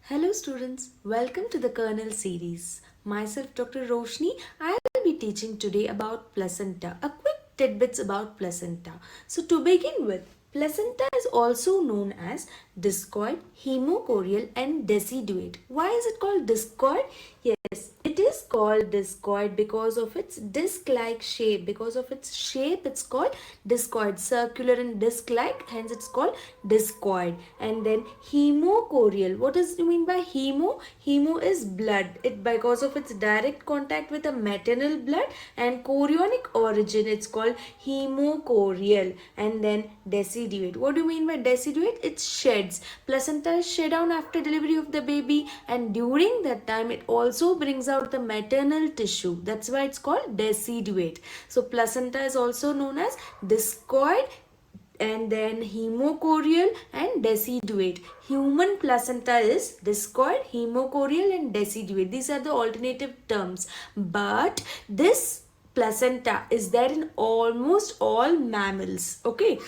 Hello students, welcome to the Kernel series. Myself Dr. Roshini, I will be teaching today about placenta, a quick tidbits about placenta. So to begin with, placenta is also known as discoid, hemochorial and deciduate. Why is it called discoid? Yes, it is called discoid because of its disc-like shape. Because of its shape, it's called discoid, circular and disc-like, hence it's called discoid. And then hemochorial. What does it mean by hemo? Hemo is blood. It because of its direct contact with the maternal blood and chorionic origin, it's called hemochorial. And then deciduate. What do you mean by deciduate? It sheds. Placenta is shed down after delivery of the baby, and during that time it also brings out the maternal tissue. That's why it's called deciduate. So placenta is also known as discoid and then hemochorial and deciduate. Human placenta is discoid, hemochorial and deciduate. These are the alternative terms. But this placenta is there in almost all mammals. Okay.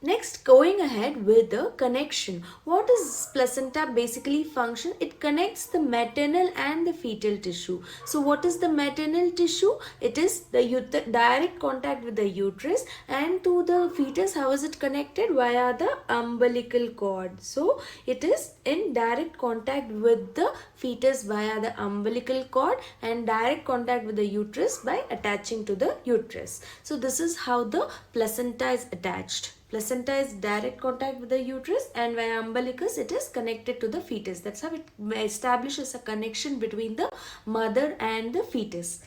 Next, going ahead with the connection. What does placenta basically function? It connects the maternal and the fetal tissue. So what is the maternal tissue? It is the direct contact with the uterus, and to the fetus, how is it connected? Via the umbilical cord. So it is in direct contact with the fetus via the umbilical cord and direct contact with the uterus by attaching to the uterus. So this is how the placenta is attached. Placenta is direct contact with the uterus, and via umbilicus it is connected to the fetus. That's how it establishes a connection between the mother and the fetus.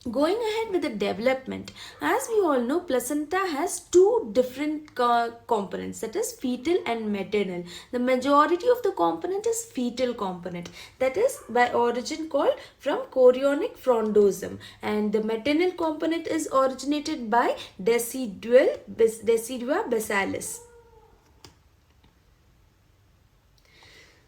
Going ahead with the development, as we all know, placenta has two different components, that is fetal and maternal. The majority of the component is fetal component, that is by origin called from chorionic frondosome, and the maternal component is originated by decidua basalis.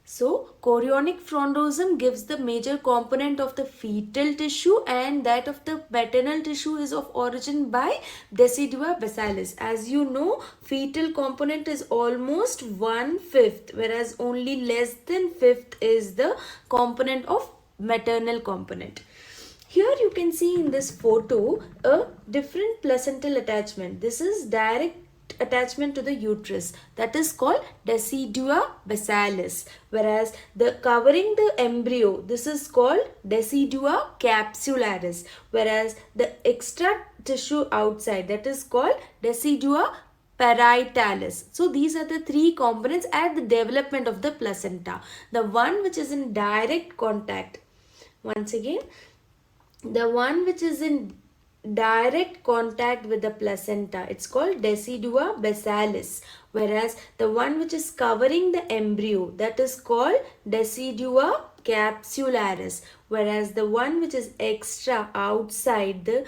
So, chorionic frondosome gives the major component of the fetal tissue, and that of the maternal tissue is of origin by decidua basalis. As you know, fetal component is almost 1/5, whereas only less than 1/5 is the component of maternal component. Here you can see in this photo a different placental attachment. This is direct attachment to the uterus, that is called decidua basalis, whereas the covering the embryo, this is called decidua capsularis, whereas the extra tissue outside, that is called decidua parietalis. So these are the three components at the development of the placenta. The one which is in direct contact, once again, the one which is in direct contact with the placenta, it's called decidua basalis, whereas the one which is covering the embryo, that is called decidua capsularis, whereas the one which is extra outside the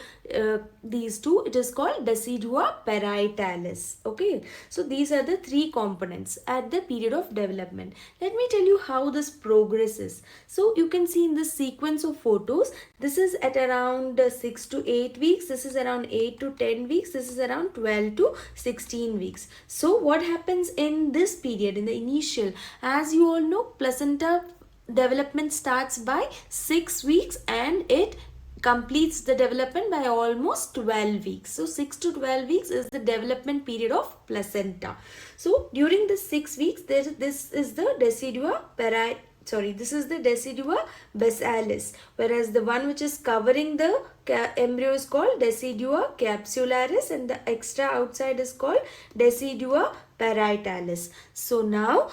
these two, it is called decidua parietalis. Okay, so these are the three components at the period of development. Let me tell you how this progresses. So you can see in this sequence of photos, this is at around 6 to 8 weeks, this is around 8 to 10 weeks, this is around 12 to 16 weeks. So what happens in this period, in the initial, as you all know, placenta development starts by 6 weeks and it completes the development by almost 12 weeks. So 6 to 12 weeks is the development period of placenta. So during the 6 weeks, this is the decidua basalis, whereas the one which is covering the embryo is called decidua capsularis, and the extra outside is called decidua parietalis. So now,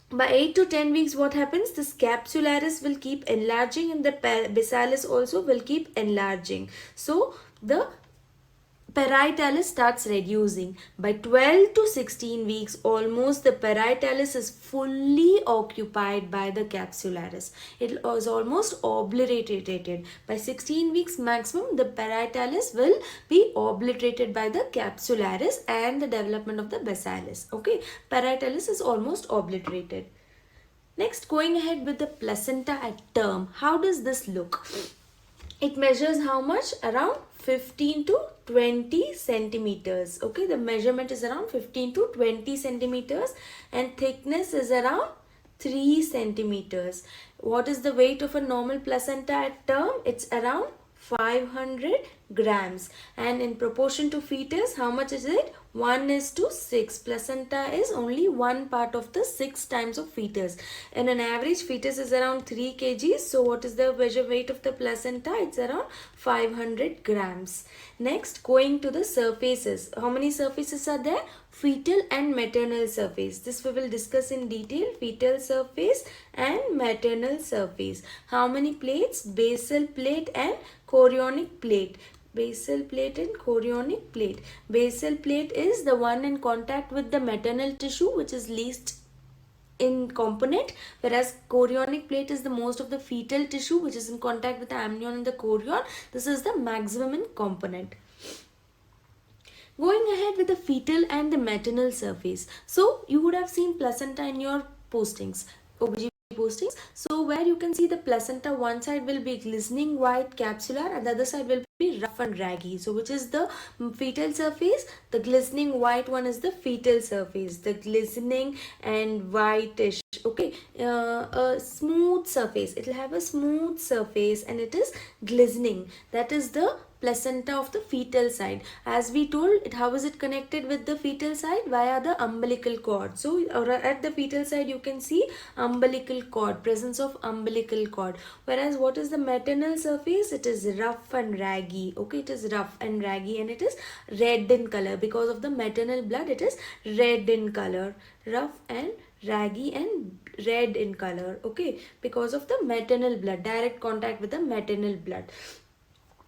by 8 to 10 weeks, what happens? This capsularis will keep enlarging and the basalis also will keep enlarging. So the parietalis starts reducing. By 12 to 16 weeks, almost the parietalis is fully occupied by the capsularis. It is almost obliterated. By 16 weeks maximum, the parietalis will be obliterated by the capsularis and the development of the basalis. Okay, parietalis is almost obliterated. Next, going ahead with the placenta at term. How does this look? It measures how much? Around 15 to 20 centimeters. Okay, the measurement is around 15 to 20 centimeters and thickness is around 3 centimeters. What is the weight of a normal placenta at term? It's around 500 grams, and in proportion to fetus, how much is it? 1:6. Placenta is only one part of the 6 times of fetus. And an average fetus is around 3 kgs. So what is the measure weight of the placenta? It's around 500 grams. Next, going to the surfaces. How many surfaces are there? Fetal and maternal surface. This we will discuss in detail. Fetal surface and maternal surface. How many plates? Basal plate and chorionic plate. Basal plate and chorionic plate. Basal plate is the one in contact with the maternal tissue, which is least in component, whereas chorionic plate is the most of the fetal tissue, which is in contact with the amnion and the chorion. This is the maximum in component. Going ahead with the fetal and the maternal surface. So you would have seen placenta in your postings, OBG postings. So where you can see the placenta, one side will be glistening white capsular and the other side will be rough and raggy. So which is the fetal surface? The glistening white one is the fetal surface. The glistening and whitish, okay, a smooth surface. It will have a smooth surface and it is glistening. That is the placenta of the fetal side. As we told, how is it connected with the fetal side? Via the umbilical cord. So at the fetal side you can see umbilical cord, presence of umbilical cord. Whereas what is the maternal surface? It is rough and raggy. Okay, it is rough and raggy and it is red in color. Because of the maternal blood, it is red in color. Rough and raggy and red in color. Okay, because of the maternal blood, direct contact with the maternal blood.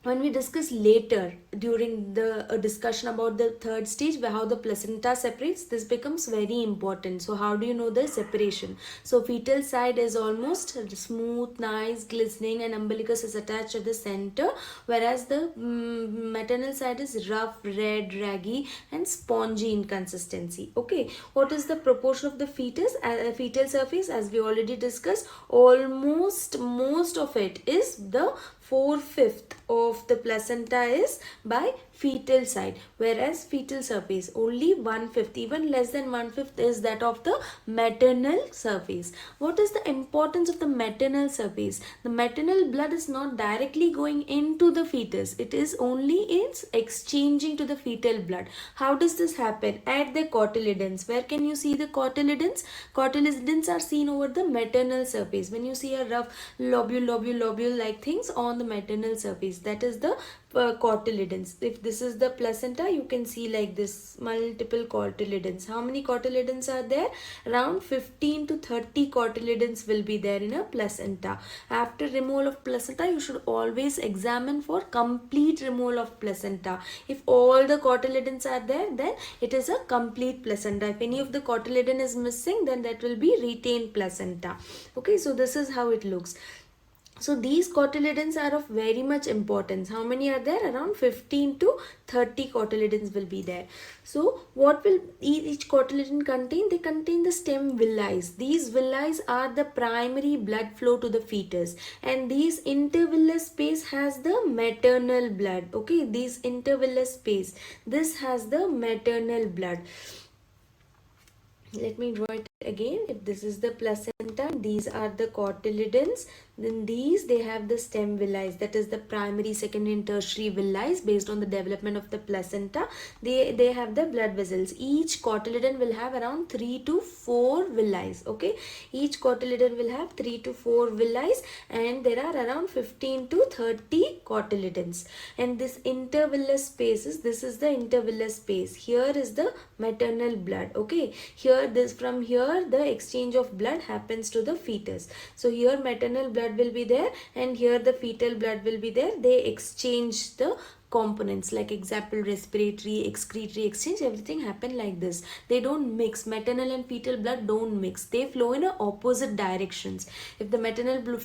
When we discuss later during the discussion about the third stage, where how the placenta separates, this becomes very important. So how do you know the separation? So fetal side is almost smooth, nice, glistening, and umbilicus is attached at the center, whereas the maternal side is rough, red, raggy, and spongy in consistency. Okay, what is the proportion of the fetus fetal surface? As we already discussed, almost most of it is the 4/5 of the placenta is by fetal side, whereas fetal surface only 1/5, even less than 1/5 is that of the maternal surface. What is the importance of the maternal surface? The maternal blood is not directly going into the fetus, it is only it's exchanging to the fetal blood. How does this happen? At the cotyledons. Where can you see the cotyledons? Cotyledons are seen over the maternal surface. When you see a rough lobule like things on the maternal surface, that is the cotyledons. If this is the placenta, you can see like this multiple cotyledons. How many cotyledons are there? Around 15 to 30 cotyledons will be there in a placenta. After removal of placenta, you should always examine for complete removal of placenta. If all the cotyledons are there, then it is a complete placenta. If any of the cotyledon is missing, then that will be retained placenta. Okay, so this is how it looks. So these cotyledons are of very much importance. How many are there? Around 15 to 30 cotyledons will be there. So what will each cotyledon contain? They contain the stem villi. These villi are the primary blood flow to the fetus, and these intervillous space has the maternal blood. Okay, these intervillous space, this has the maternal blood. Let me draw it again. If this is the placenta, these are the cotyledons, then these, they have the stem villi, that is the primary, secondary and tertiary villi. Based on the development of the placenta, they have the blood vessels. Each cotyledon will have around 3 to 4 villi. Okay, each cotyledon will have 3 to 4 villi, and there are around 15 to 30 cotyledons. And this intervillous spaces, this is the intervillous space. Here is the maternal blood. Okay, here this, from here the exchange of blood happens to the fetus. So here maternal blood will be there and here the fetal blood will be there. They exchange the components, like example respiratory, excretory exchange, everything happen like this. They don't mix. Maternal and fetal blood don't mix. They flow in opposite directions. If the maternal blood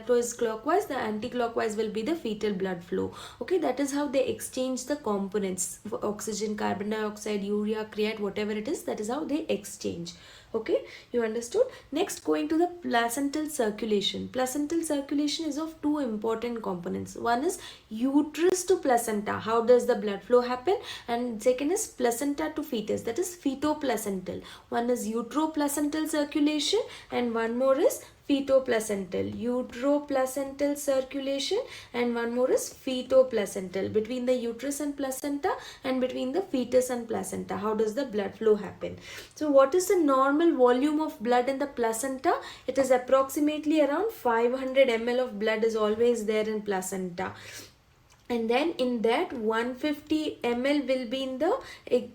flow is clockwise, the anti-clockwise will be the fetal blood flow. Okay, that is how they exchange the components. For oxygen, carbon dioxide, urea, create, whatever it is, that is how they exchange. Okay, you understood? Next, going to the placental circulation. Placental circulation is of two important components. One is uterus to placenta, how does the blood flow happen, and second is placenta to fetus, that is fetoplacental. One is uteroplacental circulation and one more is fetoplacental. Uteroplacental circulation and one more is fetoplacental, between the uterus and placenta and between the fetus and placenta. How does the blood flow happen? So what is the normal volume of blood in the placenta? It is approximately around 500 ml of blood is always there in placenta. And then in that 150 ml will be in the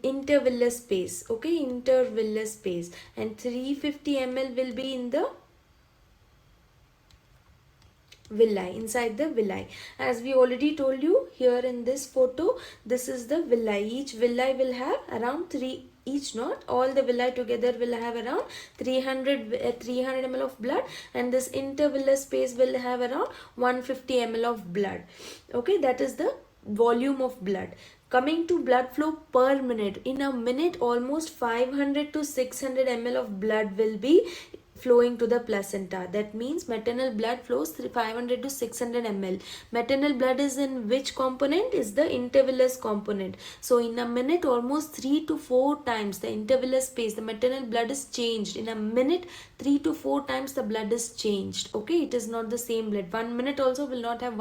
intervillous space, okay, intervillous space, and 350 ml will be in the villi, inside the villi. As we already told you here in this photo, this is the villi. Each villi will have around not all the villi together will have around 300 ml of blood, and this intervillous space will have around 150 ml of blood. Okay, that is the volume of blood. Coming to blood flow per minute, in a minute almost 500 to 600 ml of blood will be flowing to the placenta. That means maternal blood flows 500 to 600 ml. Maternal blood is in which component? Is the intervillous component. So in a minute almost 3 to 4 times the intervillous space, the maternal blood is changed. In a minute 3 to 4 times the blood is changed. Okay, it is not the same blood. 1 minute also will not have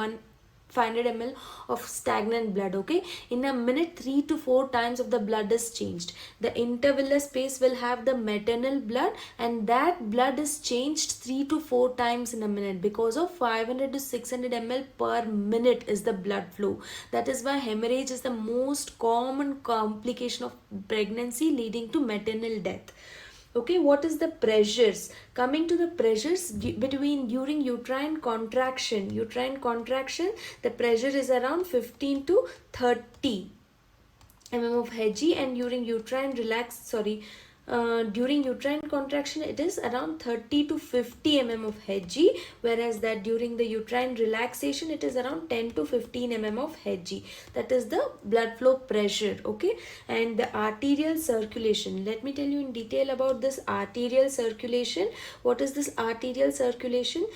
500 ml of stagnant blood. Okay, in a minute 3 to 4 times of the blood is changed. The intervillous space will have the maternal blood, and that blood is changed 3 to 4 times in a minute. Because of 500 to 600 ml per minute is the blood flow. That is why hemorrhage is the most common complication of pregnancy leading to maternal death. Okay, what is the pressures? Coming to the pressures during uterine contraction. The pressure is around 15 to 30 mm of Hg, and during during uterine contraction it is around 30 to 50 mm of Hg, whereas that during the uterine relaxation it is around 10 to 15 mm of Hg. That is the blood flow pressure. Okay, and the arterial circulation. Let me tell you in detail about this arterial circulation. What is this arterial circulation?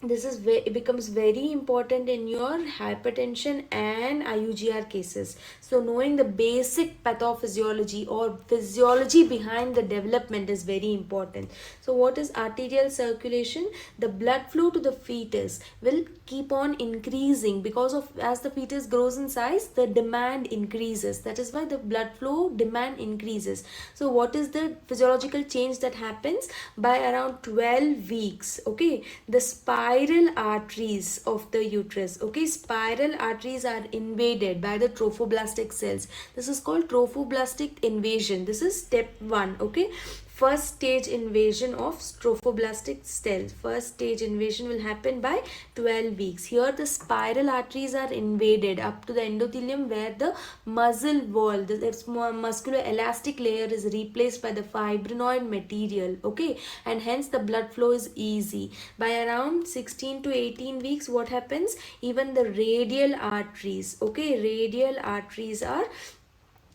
This is it becomes very important in your hypertension and IUGR cases. So knowing the basic pathophysiology or physiology behind the development is very important. So what is arterial circulation? The blood flow to the fetus will keep on increasing because of as the fetus grows in size, the demand increases. That is why the blood flow demand increases. So what is the physiological change that happens? By around 12 weeks, okay, the spiral arteries of the uterus, okay, spiral arteries are invaded by the trophoblastic cells. This is called trophoblastic invasion. This is step 1, okay. First stage invasion of trophoblastic cells. First stage invasion will happen by 12 weeks. Here the spiral arteries are invaded up to the endothelium, where the muscle wall, the muscular elastic layer is replaced by the fibrinoid material, okay, and hence the blood flow is easy. By around 16 to 18 weeks, what happens? Even the radial arteries, okay, radial arteries are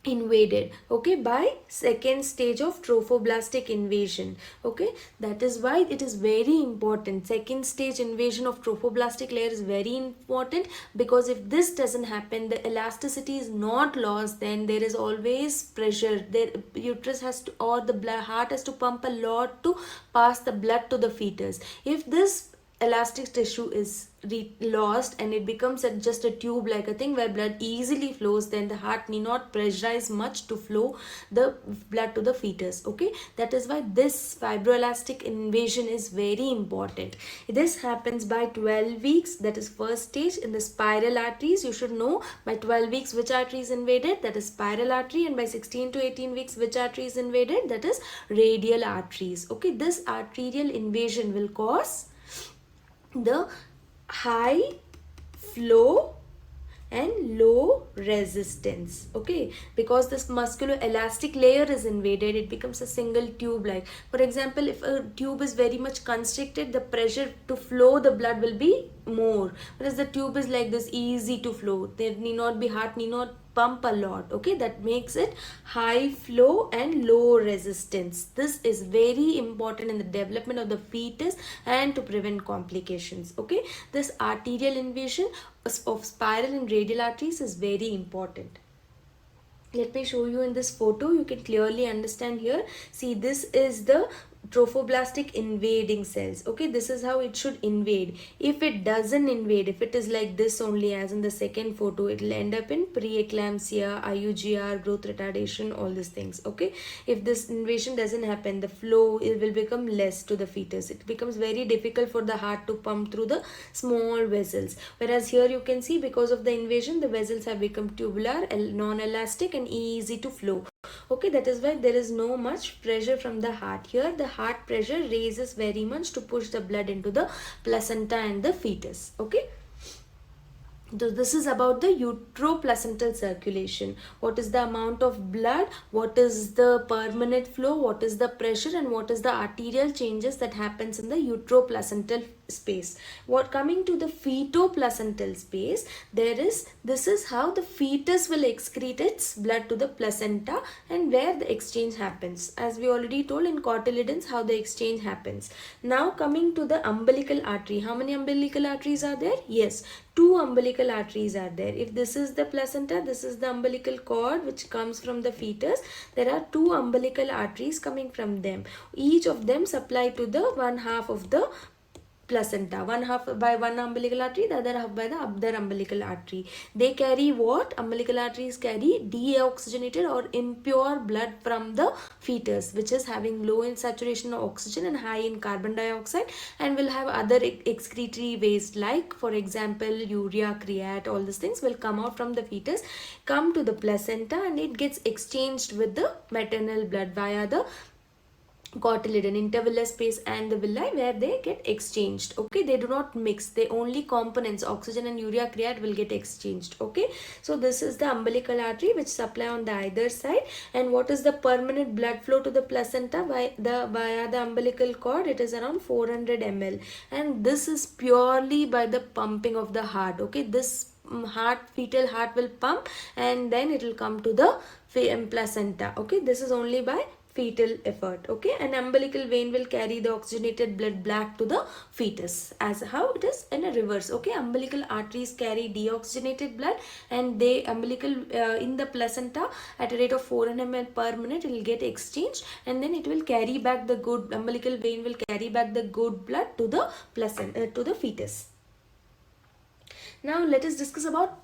invaded, okay, by second stage of trophoblastic invasion. Okay, that is why it is very important. Second stage invasion of trophoblastic layer is very important, because if this doesn't happen, the elasticity is not lost, then there is always pressure. The uterus has to, or the heart has to pump a lot to pass the blood to the fetus. If this elastic tissue is lost and it becomes just a tube like a thing where blood easily flows, then the heart need not pressurize much to flow the blood to the fetus. Okay, that is why this fibroelastic invasion is very important. This happens by 12 weeks, that is first stage. In the spiral arteries, you should know by 12 weeks which artery is invaded, that is spiral artery, and by 16 to 18 weeks which artery is invaded, that is radial arteries. Okay, this arterial invasion will cause the high flow and low resistance. Okay, because this muscular elastic layer is invaded, it becomes a single tube like. For example, if a tube is very much constricted, the pressure to flow the blood will be more, whereas the tube is like this, easy to flow. There need not be, heart need not pump a lot. Okay, that makes it high flow and low resistance. This is very important in the development of the fetus and to prevent complications. Okay, this arterial invasion of spiral and radial arteries is very important. Let me show you in this photo. You can clearly understand here. See, this is the trophoblastic invading cells. Okay, this is how it should invade. If it doesn't invade, if it is like this only as in the second photo, it will end up in preeclampsia, IUGR, growth retardation, all these things. Okay, if this invasion doesn't happen, the flow, it will become less to the fetus. It becomes very difficult for the heart to pump through the small vessels, whereas here you can see, because of the invasion, the vessels have become tubular, non-elastic and easy to flow. Okay, that is why there is no much pressure from the heart. Here the heart pressure raises very much to push the blood into the placenta and the fetus. Okay, so this is about the uteroplacental circulation. What is the amount of blood, what is the permanent flow, what is the pressure, and what is the arterial changes that happens in the uteroplacental space. What coming to the fetoplacental space, this is how the fetus will excrete its blood to the placenta and where the exchange happens. As we already told in cotyledons how the exchange happens. Now coming to the umbilical artery. How many umbilical arteries are there? Yes, 2 umbilical arteries are there. If this is the placenta, this is the umbilical cord which comes from the fetus. There are 2 umbilical arteries coming from them. Each of them supply to the one half of the placenta, one half by one umbilical artery, the other half by the other umbilical artery. They carry what? Umbilical arteries carry deoxygenated or impure blood from the fetus, which is having low in saturation of oxygen and high in carbon dioxide, and will have other excretory waste like, for example, urea, creat, all these things will come out from the fetus, come to the placenta, and it gets exchanged with the maternal blood via the cotyledon, intervillous space and the villi, where they get exchanged. Okay, they do not mix, they only components, oxygen and urea, creat will get exchanged. Okay, so this is the umbilical artery which supply on the either side. And what is the permanent blood flow to the placenta via the umbilical cord? It is around 400 ml, and this is purely by the pumping of the heart. Okay, this fetal heart will pump and then it will come to the placenta. Okay, this is only by fetal effort. Okay, an umbilical vein will carry the oxygenated blood back to the fetus, as how it is in a reverse. Okay, umbilical arteries carry deoxygenated blood, and they umbilical in the placenta at a rate of 400 ml per minute, it will get exchanged, and then it will carry back the good, umbilical vein will carry back the good blood to the placenta, to the fetus. Now let us discuss about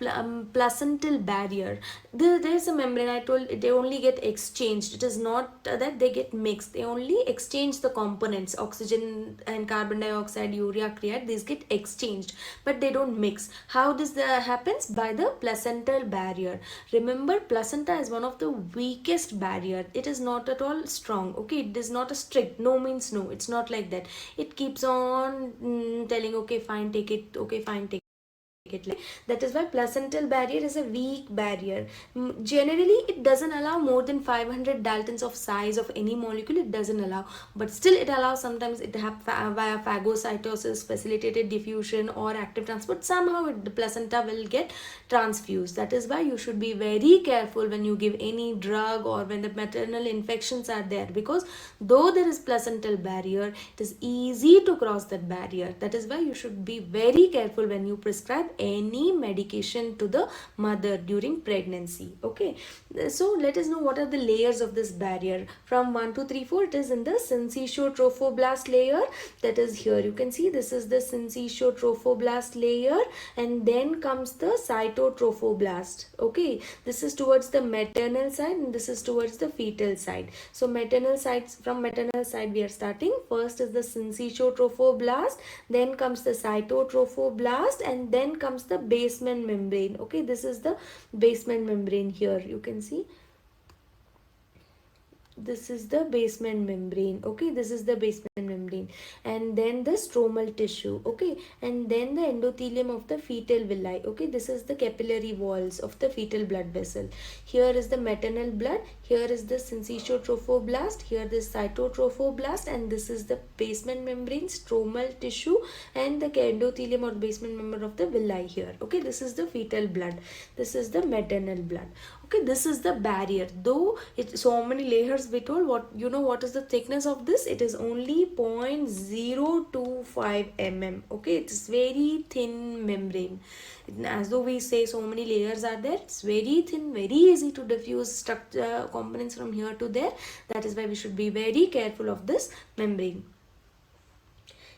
placental barrier. There is a membrane. I told they only get exchanged. It is not that they get mixed. They only exchange the components, oxygen and carbon dioxide, urea, creat. These get exchanged, but they don't mix. How does that happens? By the placental barrier. Remember, placenta is one of the weakest barrier. It is not at all strong. Okay, it is not a strict. No means no. It's not like that. It keeps on telling, okay, fine, take it. Okay, fine, take it. That is why placental barrier is a weak barrier. Generally, it doesn't allow more than 500 Daltons of size of any molecule. It doesn't allow, but still it allows. Sometimes it have via phagocytosis, facilitated diffusion, or active transport. Somehow the placenta will get transfused. That is why you should be very careful when you give any drug or when the maternal infections are there, because though there is placental barrier, it is easy to cross that barrier. That is why you should be very careful when you prescribe any medication to the mother during pregnancy. Okay, so let us know what are the layers of this barrier. From 1, 2, 3, 4, it is in the syncytiotrophoblastic layer. That is here. You can see this is the syncytiotrophoblastic layer, and then comes the cytotrophoblast. Okay, this is towards the maternal side and this is towards the fetal side. So maternal side, from maternal side we are starting. First is the syncytiotrophoblastic, then comes the cytotrophoblast, and then comes the basement membrane. Okay, this is the basement membrane here. You can see this is the basement membrane. Okay, this is the basement membrane, and then the stromal tissue. Okay, and then the endothelium of the fetal villi. Okay, this is the capillary walls of the fetal blood vessel. Here is the maternal blood, here is the syncytiotropoblast, here this cytotrophoblast, and this is the basement membrane, stromal tissue, and the endothelium or basement membrane of the villi here. Okay, this is the fetal blood, this is the maternal blood. Okay, this is the barrier. Though it's so many layers we told, what you know what is the thickness of this? It is only 0.025 mm. Okay, it's very thin membrane. As though we say so many layers are there, it's very thin, very easy to diffuse structure components from here to there. That is why we should be very careful of this membrane.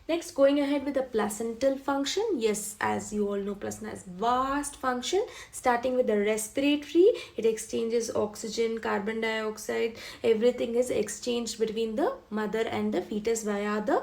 Next, going ahead with the placental function. Yes, as you all know, placenta has vast function, starting with the respiratory. It exchanges oxygen, carbon dioxide, everything is exchanged between the mother and the fetus via the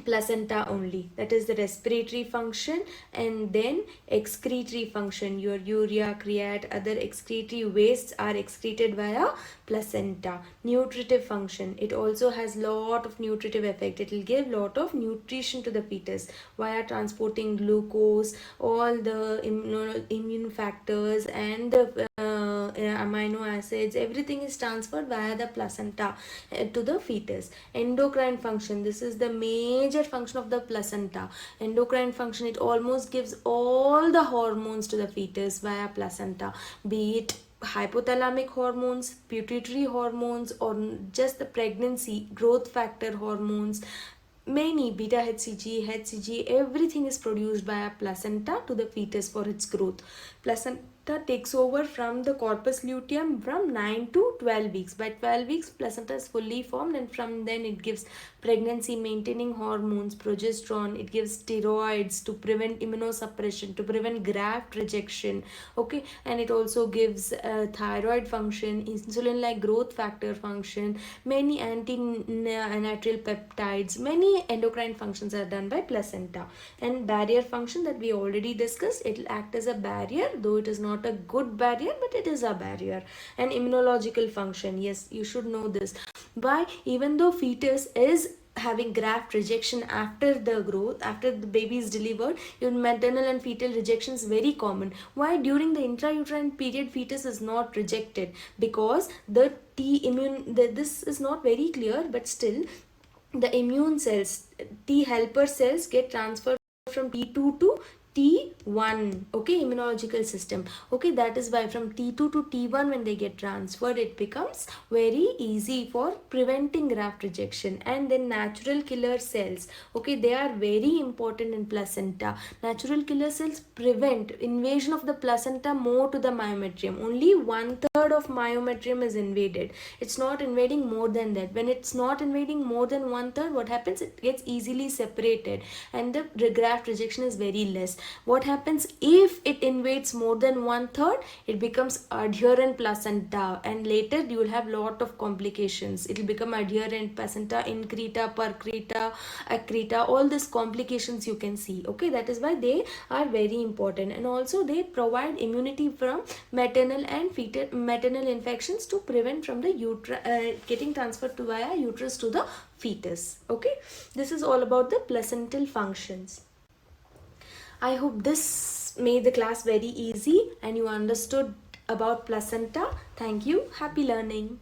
placenta only. That is the respiratory function. And then excretory function, your urea, creat, other excretory wastes are excreted via placenta. Nutritive function, it also has lot of nutritive effect. It will give lot of nutrition to the fetus via transporting glucose, all the immune factors and the amino acids, everything is transferred via the placenta to the fetus. Endocrine function, this is the major function of the placenta. Endocrine function, it almost gives all the hormones to the fetus via placenta, be it hypothalamic hormones, pituitary hormones, or just the pregnancy growth factor hormones. Many beta HCG, everything is produced by a placenta to the fetus for its growth. Placenta takes over from the corpus luteum from 9 to 12 weeks. By 12 weeks, placenta is fully formed, and from then it gives pregnancy maintaining hormones, progesterone, it gives steroids to prevent immunosuppression, to prevent graft rejection. Okay, and it also gives thyroid function, insulin like growth factor function, many anti-natrial peptides, many endocrine functions are done by placenta. And barrier function that we already discussed, it will act as a barrier, though it is not a good barrier, but it is a barrier. And immunological function, yes, you should know this. Why? Even though fetus is having graft rejection after the growth, after the baby is delivered, your maternal and fetal rejection is very common. Why? During the intrauterine period, fetus is not rejected because the this is not very clear, but still the immune cells, T helper cells, get transferred from T2 to T1. Okay, immunological system. Okay, that is why from T2 to T1, when they get transferred, it becomes very easy for preventing graft rejection. And then natural killer cells, okay, they are very important in placenta. Natural killer cells prevent invasion of the placenta more to the myometrium. Only 1/3 of myometrium is invaded. It's not invading more than that. When it's not invading more than 1/3, what happens? It gets easily separated and the graft rejection is very less. What happens if it invades more than 1/3? It becomes adherent placenta, and later you will have lot of complications. It will become adherent placenta, increta, percreta, accreta, all these complications you can see. Okay, that is why they are very important. And also they provide immunity from maternal and maternal infections to prevent from the getting transferred to via uterus to the fetus. Okay, this is all about the placental functions. I hope this made the class very easy and you understood about placenta. Thank you. Happy learning.